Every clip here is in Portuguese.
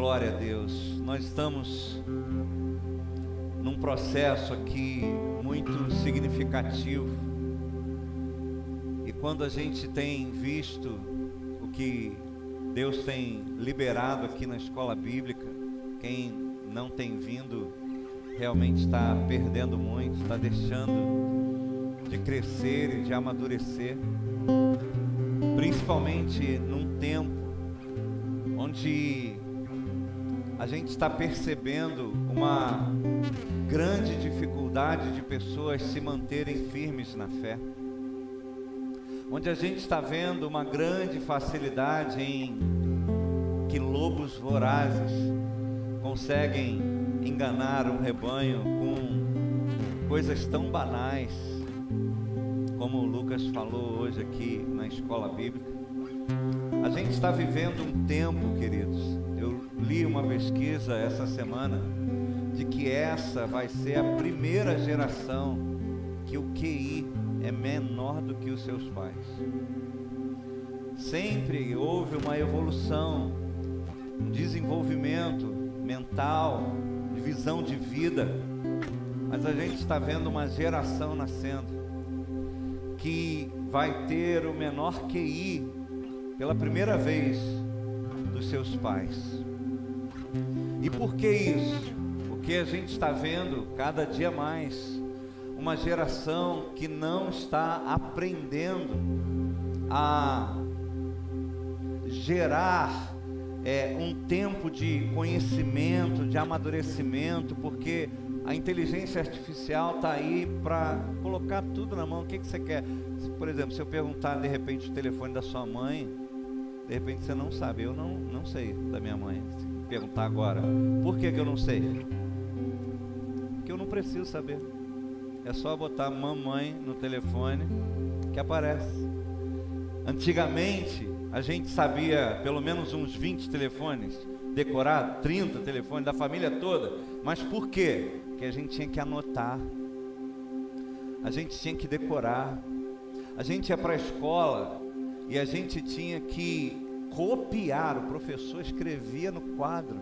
Glória a Deus. Nós estamos num processo aqui muito significativo. E quando a gente tem visto o que Deus tem liberado aqui na escola bíblica, quem não tem vindo realmente está perdendo muito, está deixando de crescer e de amadurecer. Principalmente num tempo onde a gente está percebendo uma grande dificuldade de pessoas se manterem firmes na fé. Onde a gente está vendo uma grande facilidade em que lobos vorazes conseguem enganar um rebanho com coisas tão banais, como o Lucas falou hoje aqui na escola bíblica. A gente está vivendo um tempo, queridos, eu li uma pesquisa essa semana, de que essa vai ser a primeira geração que o QI é menor do que os seus pais. Sempre houve uma evolução, um desenvolvimento mental, de visão de vida, mas a gente está vendo uma geração nascendo que vai ter o menor QI pela primeira vez dos seus pais. E por que isso? Porque a gente está vendo cada dia mais uma geração que não está aprendendo a gerar um tempo de conhecimento, de amadurecimento, porque a inteligência artificial está aí para colocar tudo na mão. O que você quer? Por exemplo, se eu perguntar de repente o telefone da sua mãe, de repente você não sabe. Eu não sei da minha mãe. Se perguntar agora, por que eu não sei? Porque eu não preciso saber. É só botar mamãe no telefone que aparece. Antigamente, a gente sabia pelo menos uns 20 telefones decorados, 30 telefones da família toda. Mas por quê? Porque a gente tinha que anotar. A gente tinha que decorar. A gente ia para a escola e a gente tinha que copiar. O professor escrevia no quadro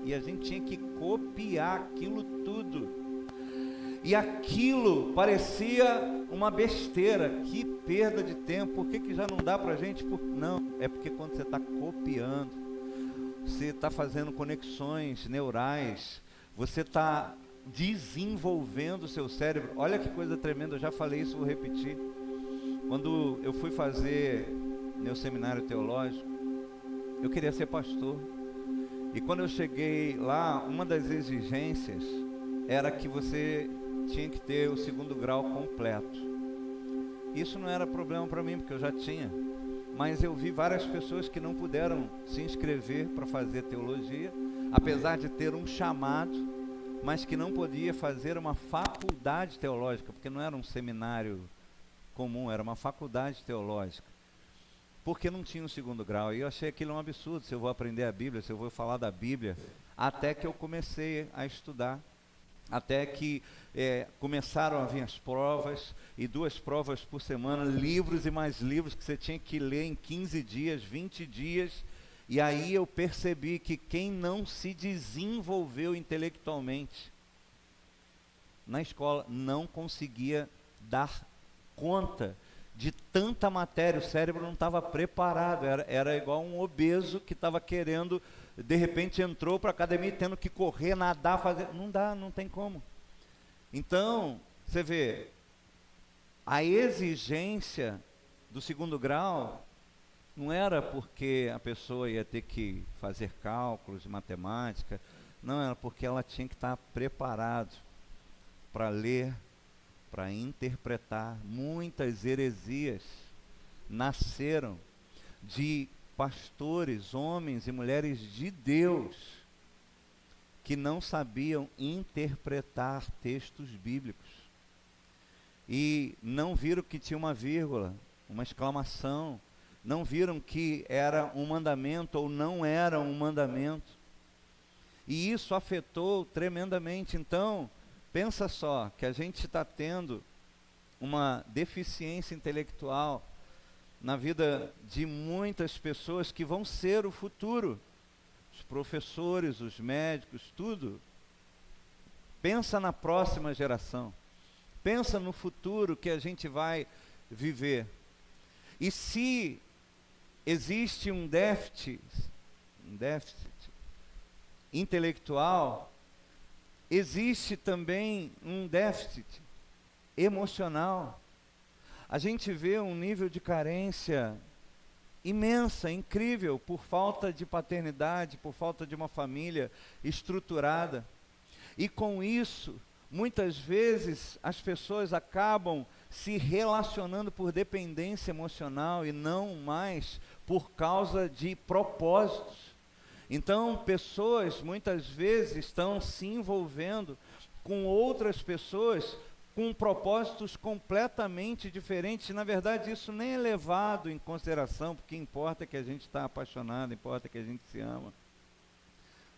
e a gente tinha que copiar aquilo tudo. E aquilo parecia uma besteira. Que perda de tempo. Por que já não dá para a gente? Não, é porque quando você está copiando, você está fazendo conexões neurais, você está desenvolvendo o seu cérebro. Olha que coisa tremenda, eu já falei isso, vou repetir. Quando eu fui fazer meu seminário teológico, eu queria ser pastor. E quando eu cheguei lá, uma das exigências era que você tinha que ter o 2º grau completo. Isso não era problema para mim, porque eu já tinha. Mas eu vi várias pessoas que não puderam se inscrever para fazer teologia, apesar de ter um chamado, mas que não podia fazer uma faculdade teológica, porque não era um seminário comum, era uma faculdade teológica, porque não tinha um 2º grau. E eu achei aquilo um absurdo. Se eu vou aprender a Bíblia, se eu vou falar da Bíblia, até que eu comecei a estudar, até que começaram a vir as provas, e 2 provas por semana, livros e mais livros que você tinha que ler em 15 dias, 20 dias, e aí eu percebi que quem não se desenvolveu intelectualmente na escola não conseguia dar conta de tanta matéria. O cérebro não estava preparado, era igual um obeso que estava querendo, de repente entrou para a academia tendo que correr, nadar, fazer, não dá, não tem como. Então, você vê, a exigência do 2º grau não era porque a pessoa ia ter que fazer cálculos de matemática, não, era porque ela tinha que estar preparado para ler, para interpretar. Muitas heresias nasceram de pastores, homens e mulheres de Deus, que não sabiam interpretar textos bíblicos e não viram que tinha uma vírgula, uma exclamação, não viram que era um mandamento ou não era um mandamento, e isso afetou tremendamente. Então, pensa só, que a gente está tendo uma deficiência intelectual na vida de muitas pessoas que vão ser o futuro. Os professores, os médicos, tudo. Pensa na próxima geração. Pensa no futuro que a gente vai viver. E se existe um déficit intelectual, existe também um déficit emocional. A gente vê um nível de carência imensa, incrível, por falta de paternidade, por falta de uma família estruturada. E com isso, muitas vezes as pessoas acabam se relacionando por dependência emocional e não mais por causa de propósitos. Então, pessoas muitas vezes estão se envolvendo com outras pessoas com propósitos completamente diferentes. Na verdade, isso nem é levado em consideração, porque importa que a gente está apaixonado, importa que a gente se ama.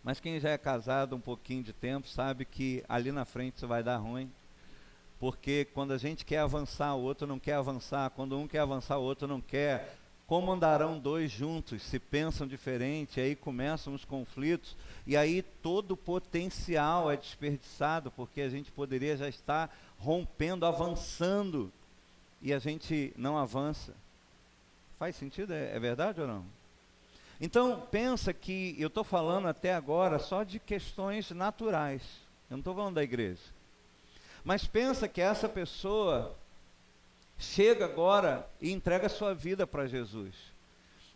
Mas quem já é casado um pouquinho de tempo sabe que ali na frente isso vai dar ruim. Porque quando a gente quer avançar, o outro não quer avançar. Quando um quer avançar, o outro não quer. Como andarão dois juntos, se pensam diferente, aí começam os conflitos, e aí todo o potencial é desperdiçado, porque a gente poderia já estar rompendo, avançando, e a gente não avança. Faz sentido? É verdade ou não? Então, pensa que eu estou falando até agora só de questões naturais, eu não estou falando da igreja. Mas pensa que essa pessoa chega agora e entrega a sua vida para Jesus.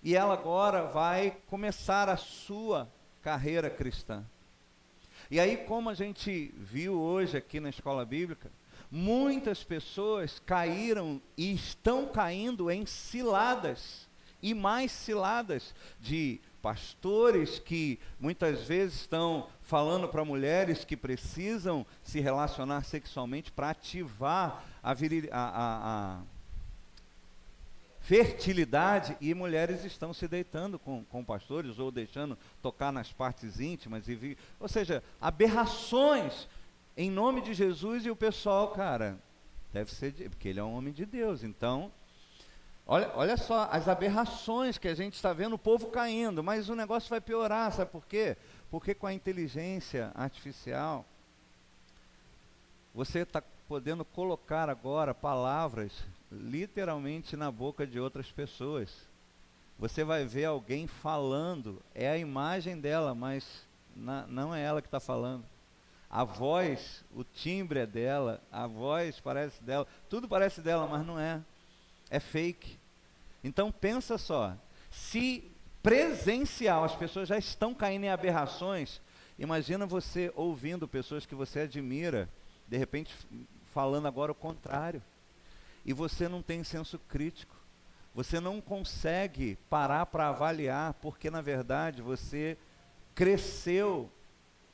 E ela agora vai começar a sua carreira cristã. E aí, como a gente viu hoje aqui na escola bíblica, muitas pessoas caíram e estão caindo em ciladas, e mais ciladas de pastores que muitas vezes estão falando para mulheres que precisam se relacionar sexualmente para ativar a fertilidade, e mulheres estão se deitando com pastores ou deixando tocar nas partes íntimas, ou seja, aberrações em nome de Jesus. E o pessoal, cara, deve ser, porque ele é um homem de Deus, então olha só as aberrações que a gente está vendo, o povo caindo, mas o negócio vai piorar, sabe por quê? Porque com a inteligência artificial, você está podendo colocar agora palavras literalmente na boca de outras pessoas. Você vai ver alguém falando, é a imagem dela, mas não é ela que está falando. A voz, o timbre é dela, a voz parece dela, tudo parece dela, mas não é. É fake. Então pensa só, se presencial as pessoas já estão caindo em aberrações, imagina você ouvindo pessoas que você admira, de repente falando agora o contrário. E você não tem senso crítico, você não consegue parar para avaliar, porque na verdade você cresceu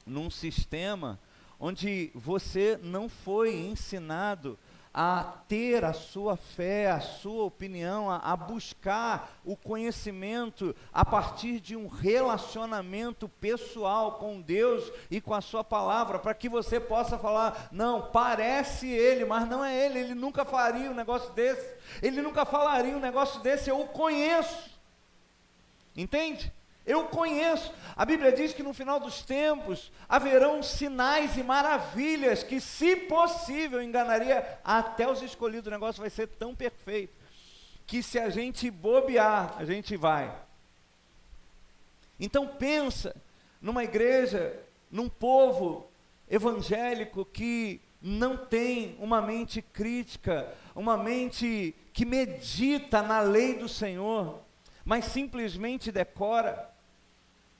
num sistema onde você não foi ensinado a ter a sua fé, a sua opinião, a buscar o conhecimento a partir de um relacionamento pessoal com Deus e com a sua palavra, para que você possa falar, não, parece ele, mas não é ele, ele nunca faria um negócio desse, ele nunca falaria um negócio desse, eu o conheço, entende? Eu conheço. A Bíblia diz que no final dos tempos haverão sinais e maravilhas que, se possível, enganaria até os escolhidos. O negócio vai ser tão perfeito que, se a gente bobear, a gente vai. Então pensa numa igreja, num povo evangélico que não tem uma mente crítica, uma mente que medita na lei do Senhor, mas simplesmente decora.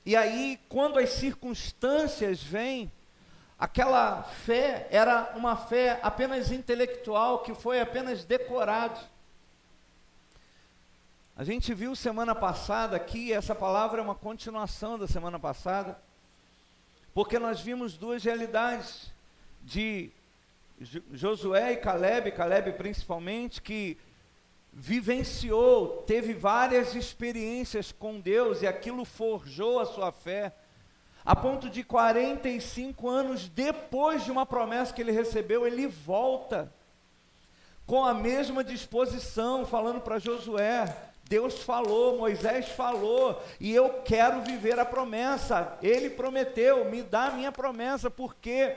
E aí, quando as circunstâncias vêm, aquela fé era uma fé apenas intelectual, que foi apenas decorado. A gente viu semana passada aqui, essa palavra é uma continuação da semana passada, porque nós vimos duas realidades de Josué e Caleb principalmente, que vivenciou, teve várias experiências com Deus, e aquilo forjou a sua fé, a ponto de 45 anos depois de uma promessa que ele recebeu, ele volta com a mesma disposição, falando para Josué, Deus falou, Moisés falou, e eu quero viver a promessa. Ele prometeu, me dá a minha promessa, porque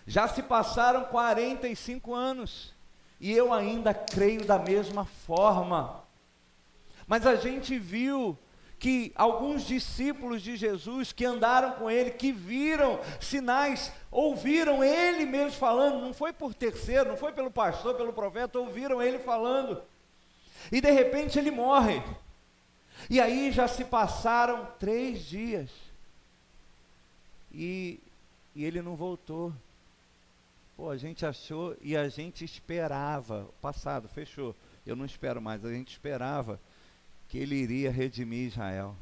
já se passaram 45 anos, e eu ainda creio da mesma forma. Mas a gente viu que alguns discípulos de Jesus que andaram com ele, que viram sinais, ouviram ele mesmo falando, não foi por terceiro, não foi pelo pastor, pelo profeta, ouviram ele falando, e de repente ele morre, e aí já se passaram 3 dias, e ele não voltou. Pô, a gente achou e a gente esperava, passado, fechou, eu não espero mais, a gente esperava que ele iria redimir Israel.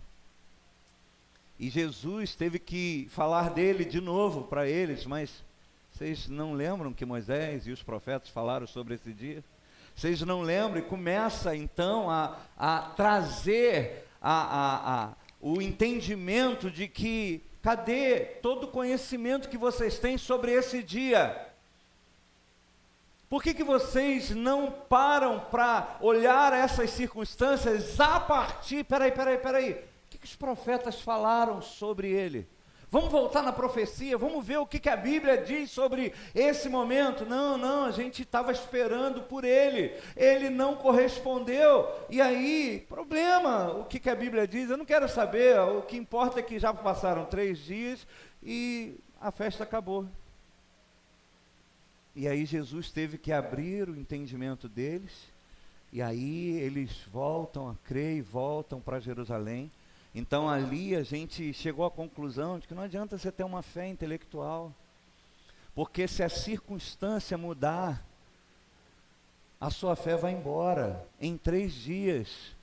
E Jesus teve que falar dele de novo para eles, mas vocês não lembram que Moisés e os profetas falaram sobre esse dia? Vocês não lembram? E começa então a trazer o entendimento de que, cadê todo o conhecimento que vocês têm sobre esse dia? Por que vocês não param para olhar essas circunstâncias a partir... Peraí. O que os profetas falaram sobre ele? Vamos voltar na profecia, vamos ver o que a Bíblia diz sobre esse momento. Não, a gente estava esperando por ele. Ele não correspondeu. E aí, problema, o que a Bíblia diz? Eu não quero saber, o que importa é que já passaram 3 dias e a festa acabou. E aí Jesus teve que abrir o entendimento deles, e aí eles voltam a crer e voltam para Jerusalém. Então ali a gente chegou à conclusão de que não adianta você ter uma fé intelectual, porque se a circunstância mudar, a sua fé vai embora em 3 dias.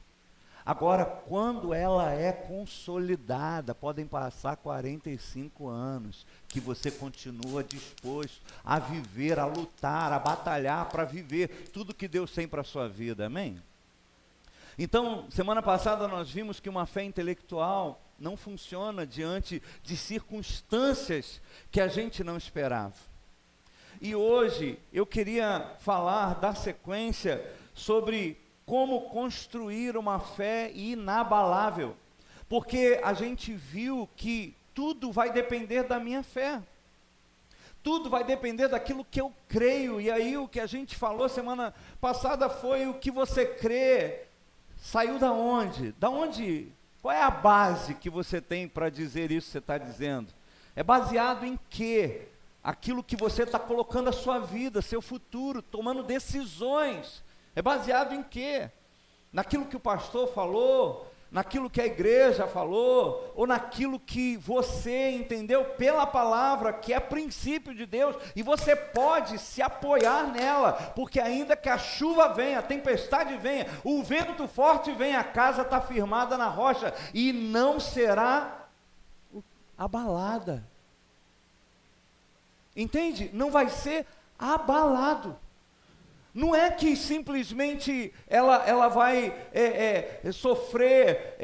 Agora, quando ela é consolidada, podem passar 45 anos, que você continua disposto a viver, a lutar, a batalhar para viver tudo que Deus tem para a sua vida, amém? Então, semana passada nós vimos que uma fé intelectual não funciona diante de circunstâncias que a gente não esperava. E hoje eu queria dar sequência sobre como construir uma fé inabalável, porque a gente viu que tudo vai depender da minha fé, tudo vai depender daquilo que eu creio. E aí o que a gente falou semana passada foi: o que você crê saiu da onde? Qual é a base que você tem para dizer isso que você está dizendo? É baseado em quê? Aquilo que você está colocando a sua vida, seu futuro, tomando decisões. É baseado em quê? Naquilo que o pastor falou, naquilo que a igreja falou, ou naquilo que você entendeu pela palavra, que é princípio de Deus, e você pode se apoiar nela, porque ainda que a chuva venha, a tempestade venha, o vento forte venha, a casa está firmada na rocha, e não será abalada. Entende? Não vai ser abalado. Não é que simplesmente ela vai sofrer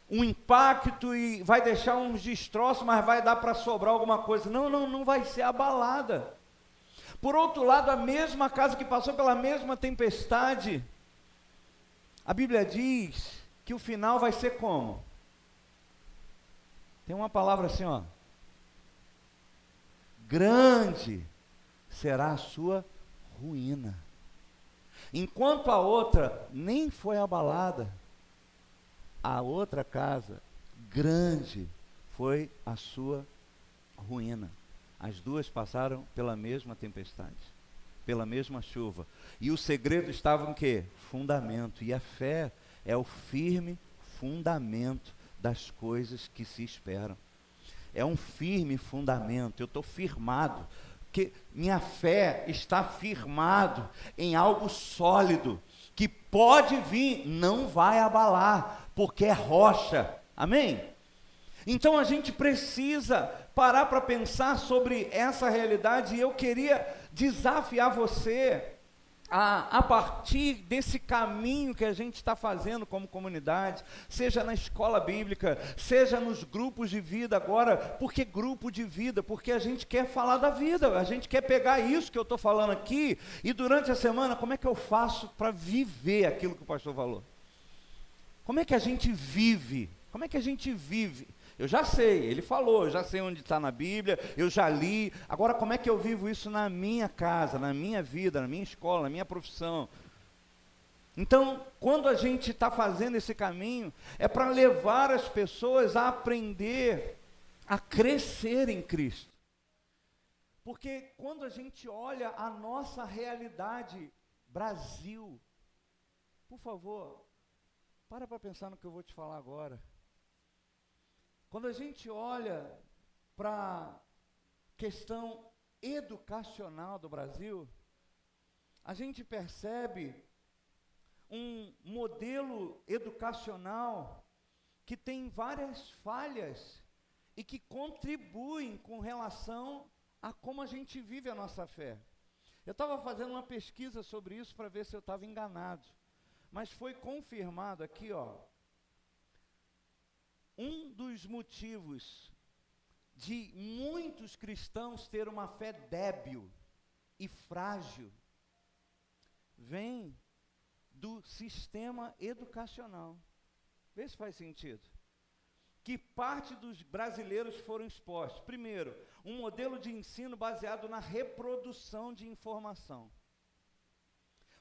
um impacto e vai deixar uns destroços, mas vai dar para sobrar alguma coisa. Não vai ser abalada. Por outro lado, a mesma casa que passou pela mesma tempestade, a Bíblia diz que o final vai ser como? Tem uma palavra assim, ó. Grande será a sua ruína. Enquanto a outra nem foi abalada, a outra casa, grande foi a sua ruína. As duas passaram pela mesma tempestade, pela mesma chuva. E o segredo estava em quê? Fundamento. E a fé é o firme fundamento das coisas que se esperam. É um firme fundamento. Eu estou firmado, porque minha fé está firmado em algo sólido, que pode vir, não vai abalar, porque é rocha. Amém? Então a gente precisa parar para pensar sobre essa realidade, e eu queria desafiar você a partir desse caminho que a gente está fazendo como comunidade, seja na escola bíblica, seja nos grupos de vida agora. Por que grupo de vida? Porque a gente quer falar da vida, a gente quer pegar isso que eu estou falando aqui, e durante a semana, como é que eu faço para viver aquilo que o pastor falou? Como é que a gente vive? Como é que a gente vive? Eu já sei, ele falou, eu já sei onde está na Bíblia, eu já li. Agora, como é que eu vivo isso na minha casa, na minha vida, na minha escola, na minha profissão? Então, quando a gente está fazendo esse caminho, é para levar as pessoas a aprender, a crescer em Cristo. Porque quando a gente olha a nossa realidade, Brasil, por favor, para pensar no que eu vou te falar agora. Quando a gente olha para a questão educacional do Brasil, a gente percebe um modelo educacional que tem várias falhas e que contribuem com relação a como a gente vive a nossa fé. Eu estava fazendo uma pesquisa sobre isso para ver se eu estava enganado, mas foi confirmado aqui, um dos motivos de muitos cristãos ter uma fé débil e frágil vem do sistema educacional. Vê se faz sentido. Que parte dos brasileiros foram expostos? Primeiro, um modelo de ensino baseado na reprodução de informação.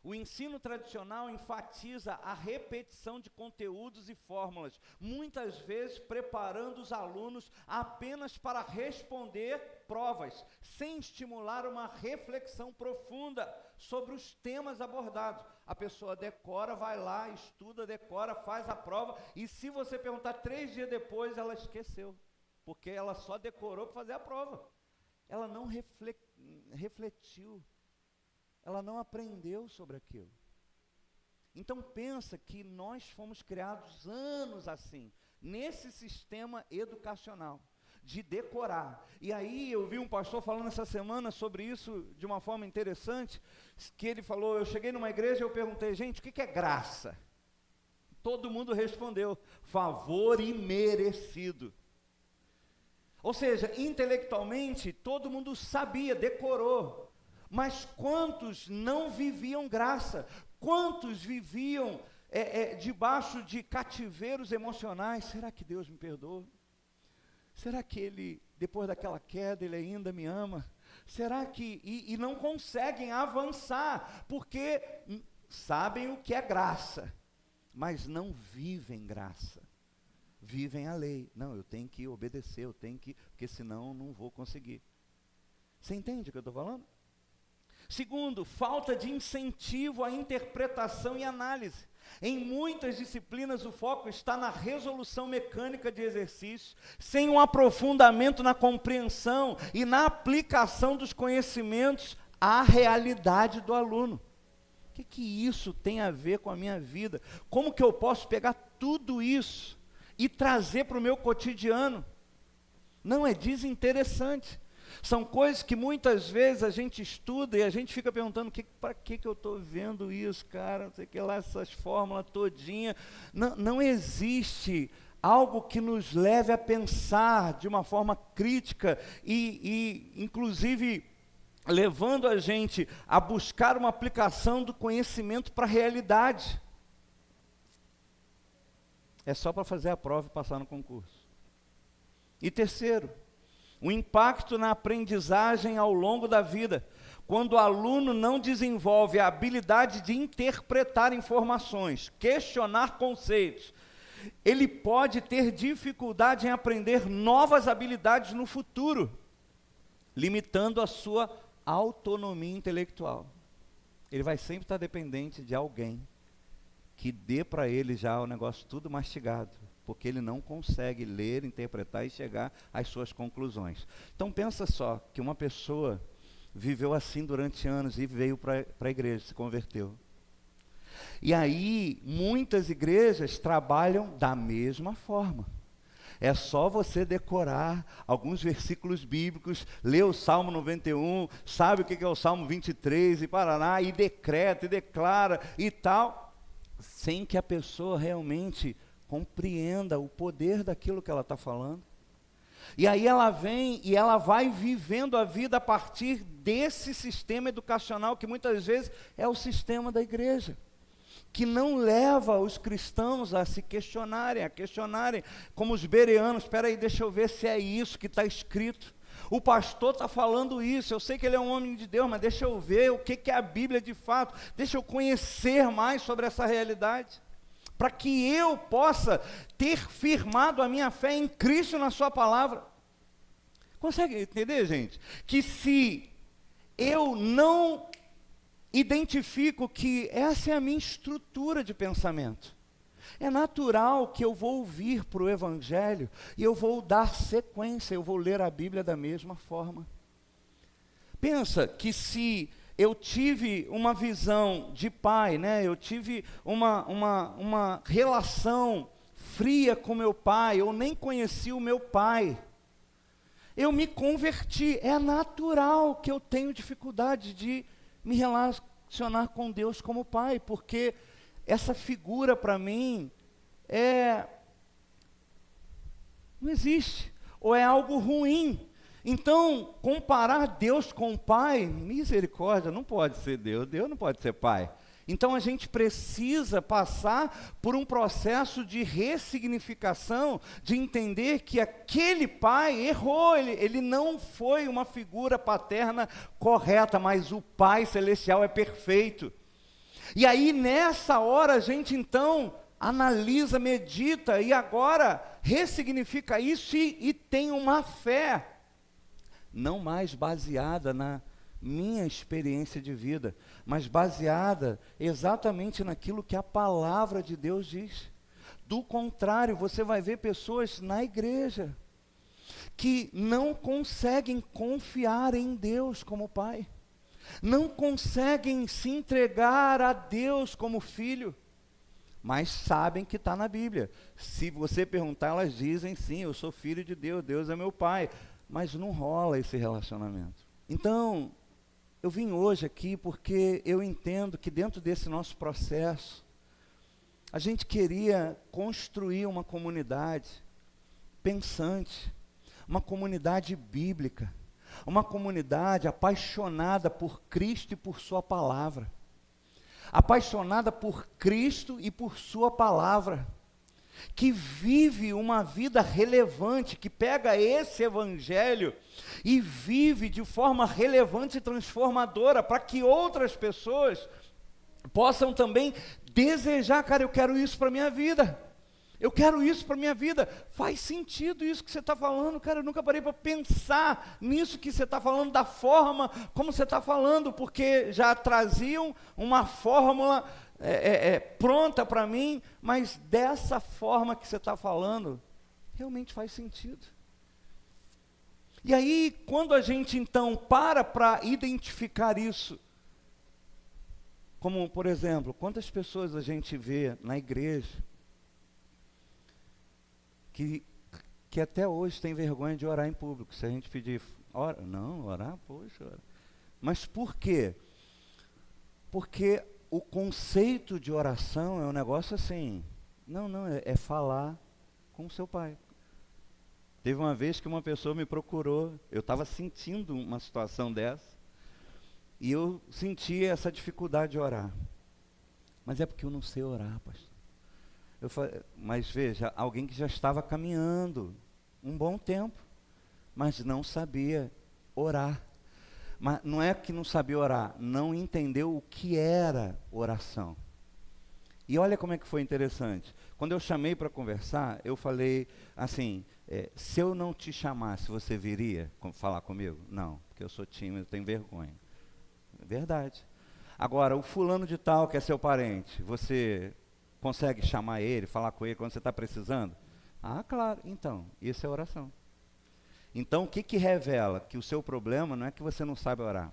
O ensino tradicional enfatiza a repetição de conteúdos e fórmulas, muitas vezes preparando os alunos apenas para responder provas, sem estimular uma reflexão profunda sobre os temas abordados. A pessoa decora, vai lá, estuda, decora, faz a prova, e se você perguntar 3 dias depois, ela esqueceu, porque ela só decorou para fazer a prova. Ela não refletiu. Ela não aprendeu sobre aquilo. Então pensa que nós fomos criados anos assim, nesse sistema educacional, de decorar. E aí eu vi um pastor falando essa semana sobre isso de uma forma interessante, que ele falou, eu cheguei numa igreja e eu perguntei, gente, o que é graça? Todo mundo respondeu, favor imerecido. Ou seja, intelectualmente, todo mundo sabia, decorou. Mas quantos não viviam graça? Quantos viviam debaixo de cativeiros emocionais? Será que Deus me perdoa? Será que Ele, depois daquela queda, Ele ainda me ama? Será que... E não conseguem avançar, porque sabem o que é graça, mas não vivem graça. Vivem a lei. Não, eu tenho que obedecer, eu tenho que... Porque senão não vou conseguir. Você entende o que eu estou falando? Segundo, falta de incentivo à interpretação e análise. Em muitas disciplinas o foco está na resolução mecânica de exercícios, sem um aprofundamento na compreensão e na aplicação dos conhecimentos à realidade do aluno. O que isso tem a ver com a minha vida? Como que eu posso pegar tudo isso e trazer para o meu cotidiano? Não é desinteressante. São coisas que muitas vezes a gente estuda e a gente fica perguntando, para que eu estou vendo isso, cara? Não sei o que lá, essas fórmulas todinhas. Não existe algo que nos leve a pensar de uma forma crítica e inclusive, levando a gente a buscar uma aplicação do conhecimento para a realidade. É só para fazer a prova e passar no concurso. E terceiro, o impacto na aprendizagem ao longo da vida. Quando o aluno não desenvolve a habilidade de interpretar informações, questionar conceitos, ele pode ter dificuldade em aprender novas habilidades no futuro, limitando a sua autonomia intelectual. Ele vai sempre estar dependente de alguém que dê para ele já o negócio tudo mastigado, porque ele não consegue ler, interpretar e chegar às suas conclusões. Então pensa só, que uma pessoa viveu assim durante anos e veio para a igreja, se converteu. E aí, muitas igrejas trabalham da mesma forma. É só você decorar alguns versículos bíblicos, ler o Salmo 91, sabe o que é o Salmo 23 e paraná, e decreta, e declara e tal, sem que a pessoa realmente compreenda o poder daquilo que ela está falando. E aí ela vem e ela vai vivendo a vida a partir desse sistema educacional que muitas vezes é o sistema da igreja, que não leva os cristãos a se questionarem, como os bereanos. Espera aí, deixa eu ver se é isso que está escrito. O pastor está falando isso, eu sei que ele é um homem de Deus, mas deixa eu ver o que é a Bíblia de fato, deixa eu conhecer mais sobre essa realidade, para que eu possa ter firmado a minha fé em Cristo na sua palavra. Consegue entender, gente? Que se eu não identifico que essa é a minha estrutura de pensamento, é natural que eu vou vir para o Evangelho e eu vou dar sequência, eu vou ler a Bíblia da mesma forma. Pensa que se eu tive uma visão de pai, né? Eu tive uma relação fria com meu pai, eu nem conheci o meu pai, eu me converti, é natural que eu tenho dificuldade de me relacionar com Deus como pai, porque essa figura para mim não existe, ou é algo ruim. Então, comparar Deus com o pai, misericórdia, não pode ser Deus, Deus não pode ser pai. Então a gente precisa passar por um processo de ressignificação, de entender que aquele pai errou, ele não foi uma figura paterna correta, mas o Pai Celestial é perfeito. E aí nessa hora a gente então analisa, medita e agora ressignifica isso e tem uma fé, não mais baseada na minha experiência de vida, mas baseada exatamente naquilo que a palavra de Deus diz. Do contrário, você vai ver pessoas na igreja que não conseguem confiar em Deus como pai, não conseguem se entregar a Deus como filho, mas sabem que está na Bíblia. Se você perguntar, elas dizem sim, eu sou filho de Deus, Deus é meu pai, mas não rola esse relacionamento. Então, eu vim hoje aqui porque eu entendo que dentro desse nosso processo, a gente queria construir uma comunidade pensante, uma comunidade bíblica, uma comunidade apaixonada por Cristo e por sua palavra, apaixonada por Cristo e por sua palavra, que vive uma vida relevante, que pega esse evangelho e vive de forma relevante e transformadora, para que outras pessoas possam também desejar, cara, eu quero isso para a minha vida, eu quero isso para a minha vida. Faz sentido isso que você está falando, cara, eu nunca parei para pensar nisso que você está falando, da forma como você está falando, porque já traziam uma fórmula pronta para mim, mas dessa forma que você está falando, realmente faz sentido. E aí, quando a gente então para identificar isso, como por exemplo, quantas pessoas a gente vê na igreja que até hoje tem vergonha de orar em público. Se a gente pedir, ora, não, orar, poxa, ora. Mas por quê? Porque o conceito de oração é um negócio assim, é falar com o seu pai. Teve uma vez que uma pessoa me procurou, eu estava sentindo uma situação dessa, e eu sentia essa dificuldade de orar. Mas é porque eu não sei orar, pastor. Eu falei, mas veja, alguém que já estava caminhando um bom tempo, mas não sabia orar. Mas não é que não sabia orar, não entendeu o que era oração. E olha como é que foi interessante. Quando eu chamei para conversar, eu falei assim, se eu não te chamasse, você viria falar comigo? Não, porque eu sou tímido, tenho vergonha. É verdade. Agora, o fulano de tal que é seu parente, você consegue chamar ele, falar com ele quando você está precisando? Ah, claro. Então, isso é oração. Então, o que revela? Que o seu problema não é que você não sabe orar.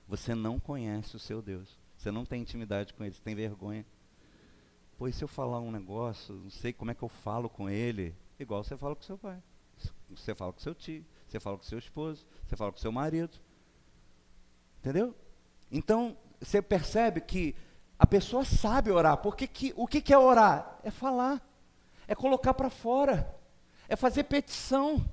Você não conhece o seu Deus. Você não tem intimidade com ele, você tem vergonha. Pô, e se eu falar um negócio, não sei como é que eu falo com ele, igual você fala com seu pai, você fala com seu tio, você fala com seu esposo, você fala com seu marido. Entendeu? Então, você percebe que a pessoa sabe orar, porque o que é orar? É falar, é colocar para fora, é fazer petição.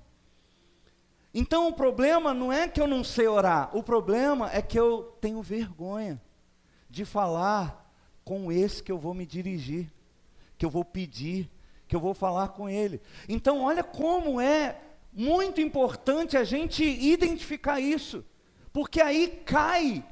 Então o problema não é que eu não sei orar, o problema é que eu tenho vergonha de falar com esse que eu vou me dirigir, que eu vou pedir, que eu vou falar com ele. Então olha como é muito importante a gente identificar isso, porque aí cai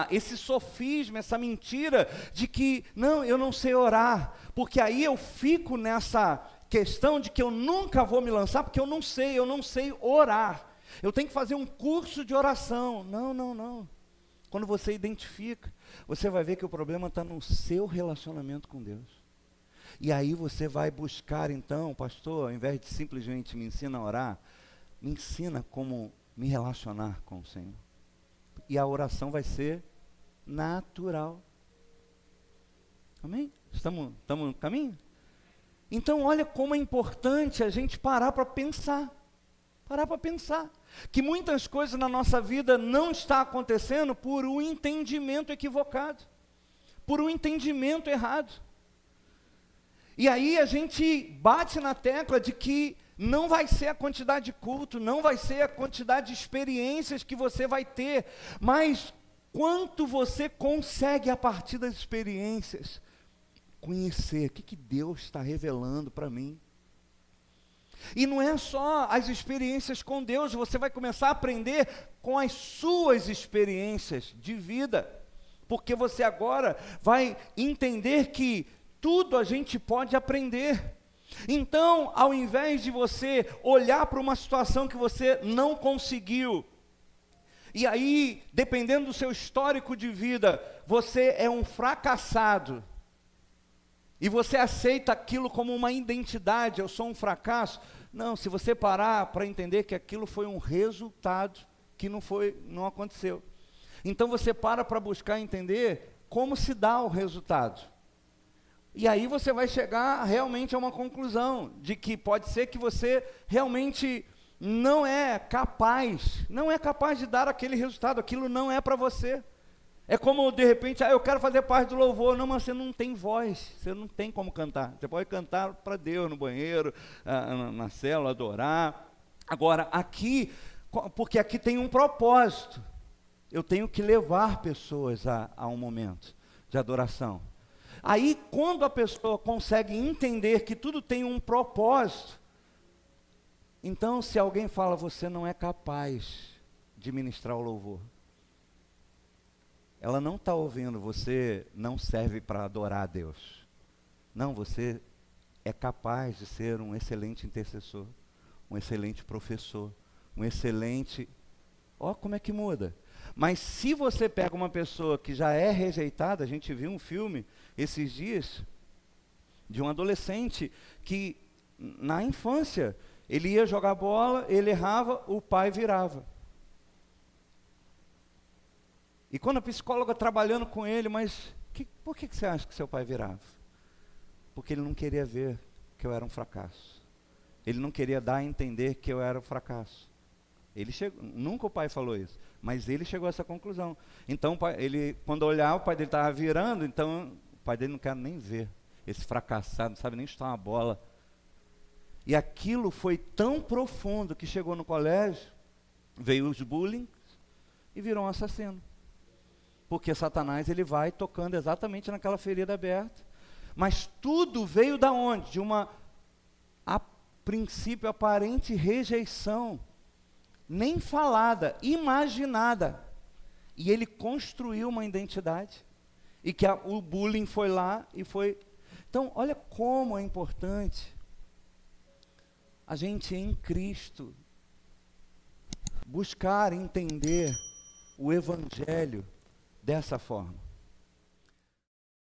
esse sofisma, essa mentira de que, não, eu não sei orar, porque aí eu fico nessa questão de que eu nunca vou me lançar, porque eu não sei orar, eu tenho que fazer um curso de oração. Não. Quando você identifica, você vai ver que o problema está no seu relacionamento com Deus. E aí você vai buscar então, pastor, ao invés de simplesmente me ensina a orar, me ensina como me relacionar com o Senhor. E a oração vai ser natural. Amém? Estamos no caminho? Então olha como é importante a gente parar para pensar. Que muitas coisas na nossa vida não estão acontecendo por um entendimento equivocado, por um entendimento errado. E aí a gente bate na tecla de que não vai ser a quantidade de culto, não vai ser a quantidade de experiências que você vai ter, mas quanto você consegue a partir das experiências conhecer o que Deus está revelando para mim. E não é só as experiências com Deus, você vai começar a aprender com as suas experiências de vida, porque você agora vai entender que tudo a gente pode aprender. Então, ao invés de você olhar para uma situação que você não conseguiu, e aí, dependendo do seu histórico de vida, você é um fracassado, e você aceita aquilo como uma identidade, eu sou um fracasso. Não, se você parar para entender que aquilo foi um resultado que não aconteceu. Então você para buscar entender como se dá o resultado. E aí você vai chegar realmente a uma conclusão de que pode ser que você realmente não é capaz de dar aquele resultado, aquilo não é para você. É como de repente, eu quero fazer parte do louvor. Não, mas você não tem voz, você não tem como cantar. Você pode cantar para Deus no banheiro, na célula, adorar. Agora, aqui, porque aqui tem um propósito, eu tenho que levar pessoas a um momento de adoração. Aí, quando a pessoa consegue entender que tudo tem um propósito, então, se alguém fala, você não é capaz de ministrar o louvor, ela não está ouvindo, você não serve para adorar a Deus. Não, você é capaz de ser um excelente intercessor, um excelente professor, um excelente... Ó, como é que muda. Mas se você pega uma pessoa que já é rejeitada, a gente viu um filme esses dias, de um adolescente que, na infância, ele ia jogar bola, ele errava, o pai virava. E quando a psicóloga trabalhando com ele, mas por que você acha que seu pai virava? Porque ele não queria ver que eu era um fracasso. Ele não queria dar a entender que eu era um fracasso. Nunca o pai falou isso, mas ele chegou a essa conclusão. Então, quando olhar, o pai dele estava virando, então o pai dele não quer nem ver esse fracassado, não sabe nem chutar uma bola. E aquilo foi tão profundo que chegou no colégio, veio os bullying e virou um assassino. Porque Satanás ele vai tocando exatamente naquela ferida aberta. Mas tudo veio da onde? De uma, a princípio, aparente rejeição, nem falada, imaginada. E ele construiu uma identidade. E que o bullying foi lá e foi... Então, olha como é importante a gente em Cristo buscar entender o Evangelho dessa forma.